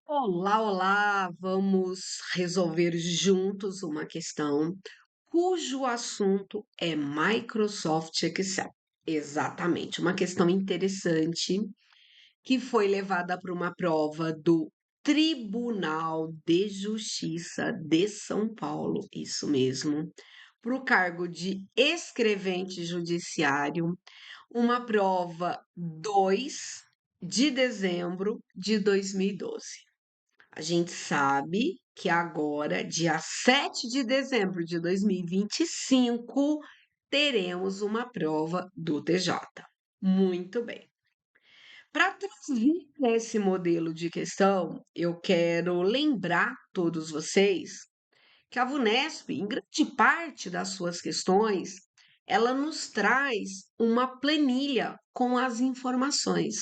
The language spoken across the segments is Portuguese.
Olá, olá! Vamos resolver juntos uma questão cujo assunto é Microsoft Excel. Exatamente, uma questão interessante que foi levada para uma prova do Tribunal de Justiça de São Paulo, isso mesmo, para o cargo de escrevente judiciário, uma prova 2 de dezembro de 2012. A gente sabe que agora, dia 7 de dezembro de 2025, teremos uma prova do TJ. Muito bem. Para trazer esse modelo de questão, eu quero lembrar todos vocês que a VUNESP, em grande parte das suas questões, ela nos traz uma planilha com as informações.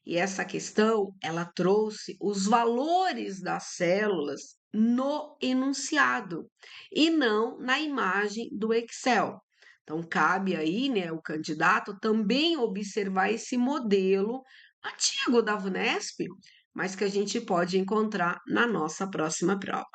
E essa questão, ela trouxe os valores das células no enunciado e não na imagem do Excel. Então, cabe aí, né, o candidato também observar esse modelo antigo da VUNESP, mas que a gente pode encontrar na nossa próxima prova.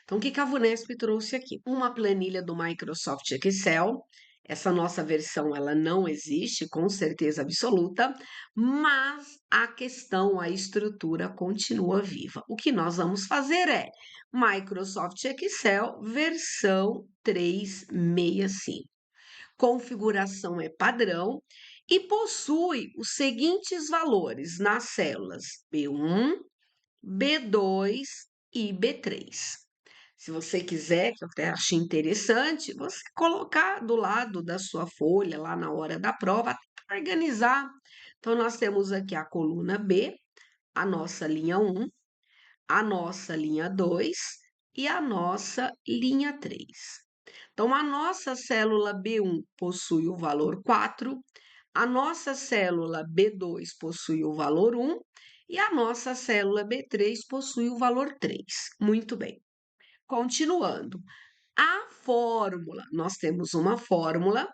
Então, o que a VUNESP trouxe aqui? Uma planilha do Microsoft Excel. Essa nossa versão ela não existe, com certeza absoluta, mas a questão, a estrutura continua viva. O que nós vamos fazer é Microsoft Excel versão 365. Configuração é padrão e possui os seguintes valores nas células B1, B2 e B3. Se você quiser, que eu até achei interessante, você colocar do lado da sua folha, lá na hora da prova, para organizar. Então, nós temos aqui a coluna B, a nossa linha 1, a nossa linha 2 e a nossa linha 3. Então, a nossa célula B1 possui o valor 4, a nossa célula B2 possui o valor 1 e a nossa célula B3 possui o valor 3. Muito bem. Continuando, a fórmula, nós temos uma fórmula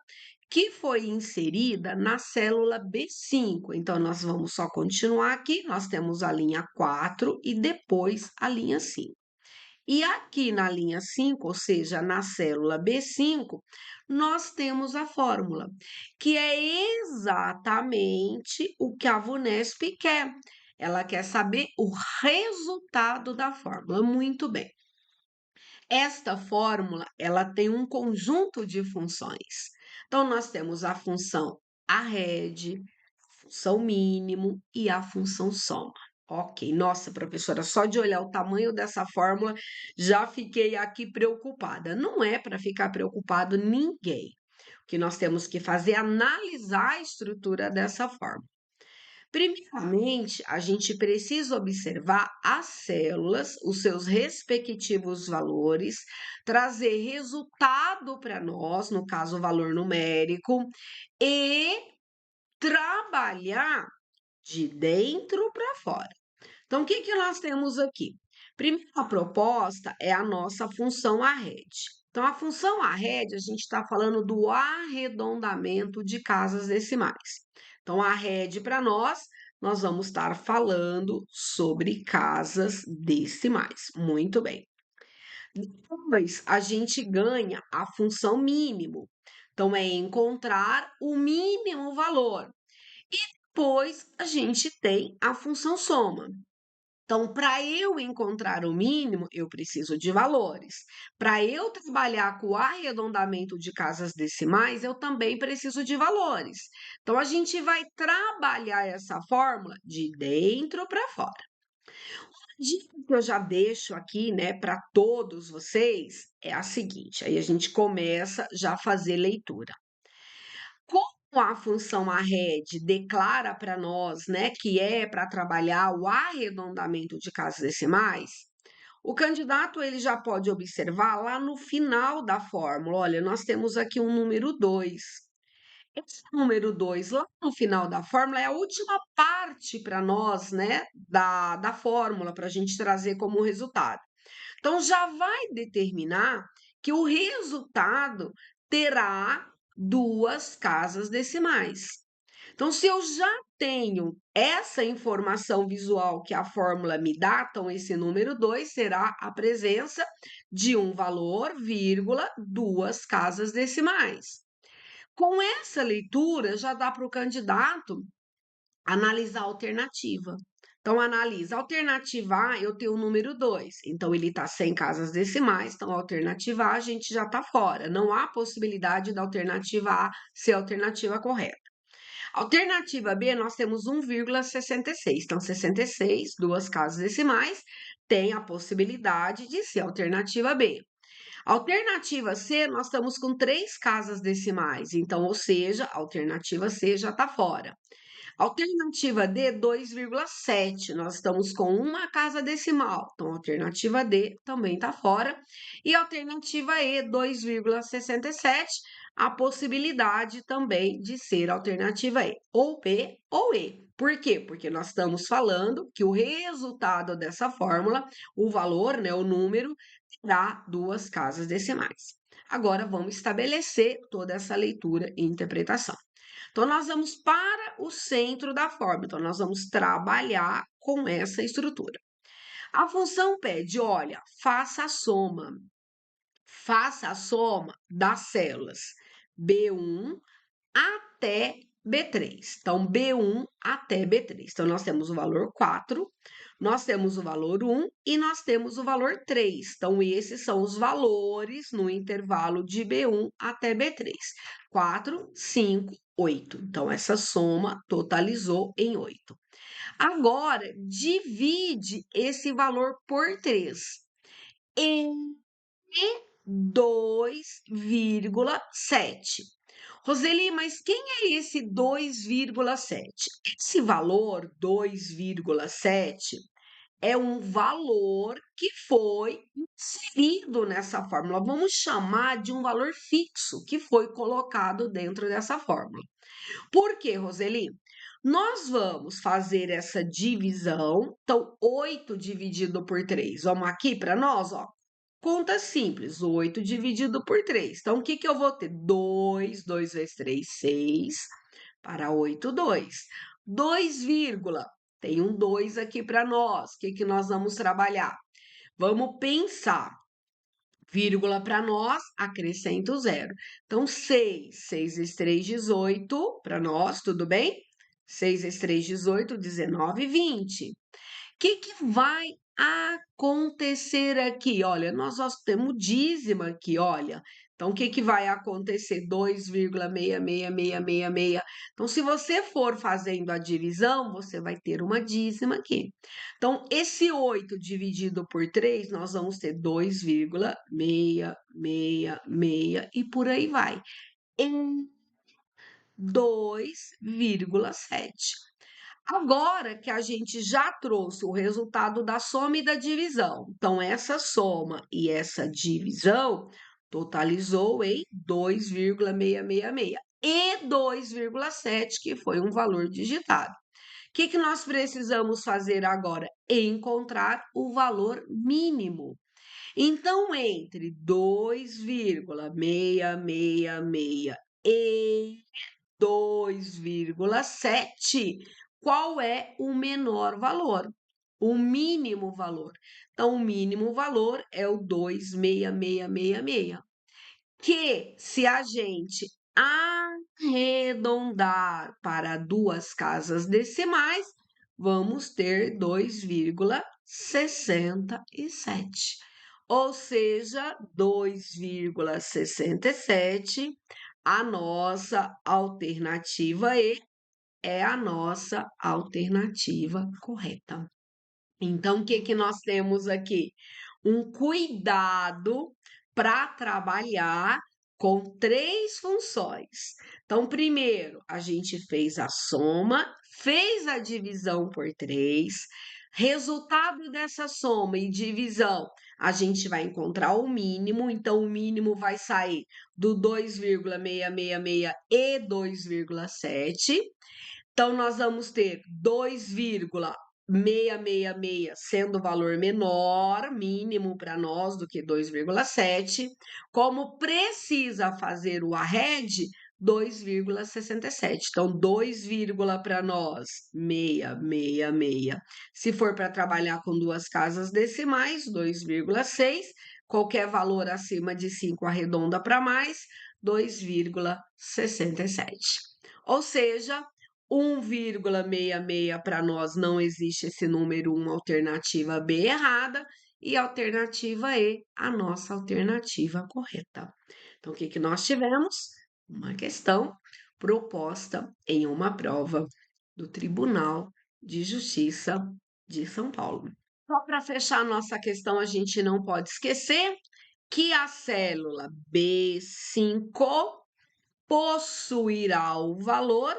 que foi inserida na célula B5. Então, nós vamos só continuar aqui. Nós temos a linha 4 e depois a linha 5. E aqui na linha 5, ou seja, na célula B5, nós temos a fórmula, que é exatamente o que a VUNESP quer. Ela quer saber o resultado da fórmula. Muito bem. Esta fórmula, ela tem um conjunto de funções. Então, nós temos a função arred, a função mínimo e a função soma. Ok, nossa, professora, só de olhar o tamanho dessa fórmula já fiquei aqui preocupada. Não é para ficar preocupado ninguém. O que nós temos que fazer é analisar a estrutura dessa fórmula. Primeiramente, a gente precisa observar as células, os seus respectivos valores, trazer resultado para nós, no caso, o valor numérico, e trabalhar de dentro para fora. Então, o que nós temos aqui? Primeira proposta é a nossa função arred. Então, a função arred, a gente está falando do arredondamento de casas decimais. Então, a arred para nós vamos estar falando sobre casas decimais. Muito bem. Depois, a gente ganha a função mínimo. Então, é encontrar o mínimo valor. E depois, a gente tem a função soma. Então, para eu encontrar o mínimo, eu preciso de valores. Para eu trabalhar com o arredondamento de casas decimais, eu também preciso de valores. Então, a gente vai trabalhar essa fórmula de dentro para fora. A dica que eu já deixo aqui, né, para todos vocês é a seguinte: aí a gente começa já a fazer leitura. Como a função arred declara para nós, né, que é para trabalhar o arredondamento de casas decimais, o candidato ele já pode observar lá no final da fórmula, olha, nós temos aqui um número 2. Esse número 2 lá no final da fórmula é a última parte para nós, né, da fórmula, para a gente trazer como resultado. Então, já vai determinar que o resultado terá duas casas decimais. Então, se eu já tenho essa informação visual que a fórmula me dá, então esse número 2 será a presença de um valor, vírgula, duas casas decimais. Com essa leitura, já dá para o candidato analisar a alternativa. Então, analisa. Alternativa A, eu tenho o número 2. Então, ele está sem casas decimais. Então, a alternativa A, a gente já está fora. Não há possibilidade da alternativa A ser a alternativa correta. Alternativa B, nós temos 1,66. Então, 66, duas casas decimais, tem a possibilidade de ser a alternativa B. Alternativa C, nós estamos com três casas decimais. Então, ou seja, a alternativa C já está fora. Alternativa D, 2,7. Nós estamos com uma casa decimal. Então, a alternativa D também está fora. E a alternativa E, 2,67. A possibilidade também de ser a alternativa E, ou B ou E. Por quê? Porque nós estamos falando que o resultado dessa fórmula, o valor, né, o número, terá duas casas decimais. Agora, vamos estabelecer toda essa leitura e interpretação. Então, nós vamos para o centro da fórmula. Então, nós vamos trabalhar com essa estrutura. A função pede, olha, faça a soma. Faça a soma das células B1 até B3. Então, B1 até B3. Então, nós temos o valor 4, nós temos o valor 1 e nós temos o valor 3. Então, esses são os valores no intervalo de B1 até B3. 4, 5, 8. Então, essa soma totalizou em 8. Agora, divide esse valor por 3 em 2,7. Roseli, mas quem é esse 2,7? Esse valor 2,7 é um valor que foi inserido nessa fórmula. Vamos chamar de um valor fixo que foi colocado dentro dessa fórmula. Por quê, Roseli? Nós vamos fazer essa divisão. Então, 8 dividido por 3. Vamos aqui para nós, ó. Conta simples, 8 dividido por 3. Então, o que que eu vou ter? 2 vezes 3, 6, para 8, 2. 2, vírgula, tem um 2 aqui para nós. O que que nós vamos trabalhar? Vamos pensar. Vírgula para nós, acrescenta o zero. Então, 6, 6 vezes 3, 18, para nós, tudo bem? 6 vezes 3, 18, 19, 20. O que vai acontecer aqui? Olha, nós temos dízimo aqui, olha. Então, o que vai acontecer? 2,66666. Então, se você for fazendo a divisão, você vai ter uma dízima aqui. Então, esse 8 dividido por 3, nós vamos ter 2,666 e por aí vai. Em 2,7. Agora que a gente já trouxe o resultado da soma e da divisão, então essa soma e essa divisão totalizou em 2,666 e 2,7, que foi um valor digitado. O que nós precisamos fazer agora? Encontrar o valor mínimo. Então, entre 2,666 e 2,7, qual é o menor valor? O mínimo valor. Então, o mínimo valor é o 2,6666. Que se a gente arredondar para duas casas decimais, vamos ter 2,67. Ou seja, 2,67, a nossa alternativa E é a nossa alternativa correta. Então, o que que nós temos aqui? Um cuidado para trabalhar com três funções. Então, primeiro, a gente fez a soma, fez a divisão por 3. Resultado dessa soma e divisão, a gente vai encontrar o mínimo. Então, o mínimo vai sair do 2,666 e 2,7. Então, nós vamos ter 2,666 sendo o valor menor, mínimo para nós, do que 2,7. Como precisa fazer o arred, 2,67. Então, 2, para nós, 666. Se for para trabalhar com duas casas decimais, 2,6. Qualquer valor acima de 5 arredonda para mais, 2,67. Ou seja, 1,66 para nós não existe esse número 1, alternativa B errada, e alternativa E, a nossa alternativa correta. Então, o que nós tivemos? Uma questão proposta em uma prova do Tribunal de Justiça de São Paulo. Só para fechar a nossa questão, a gente não pode esquecer que a célula B5 possuirá o valor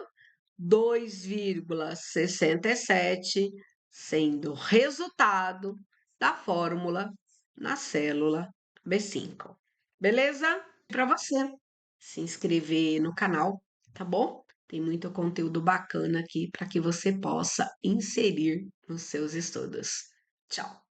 2,67, sendo resultado da fórmula na célula B5. Beleza? Para você se inscrever no canal, tá bom? Tem muito conteúdo bacana aqui para que você possa inserir nos seus estudos. Tchau!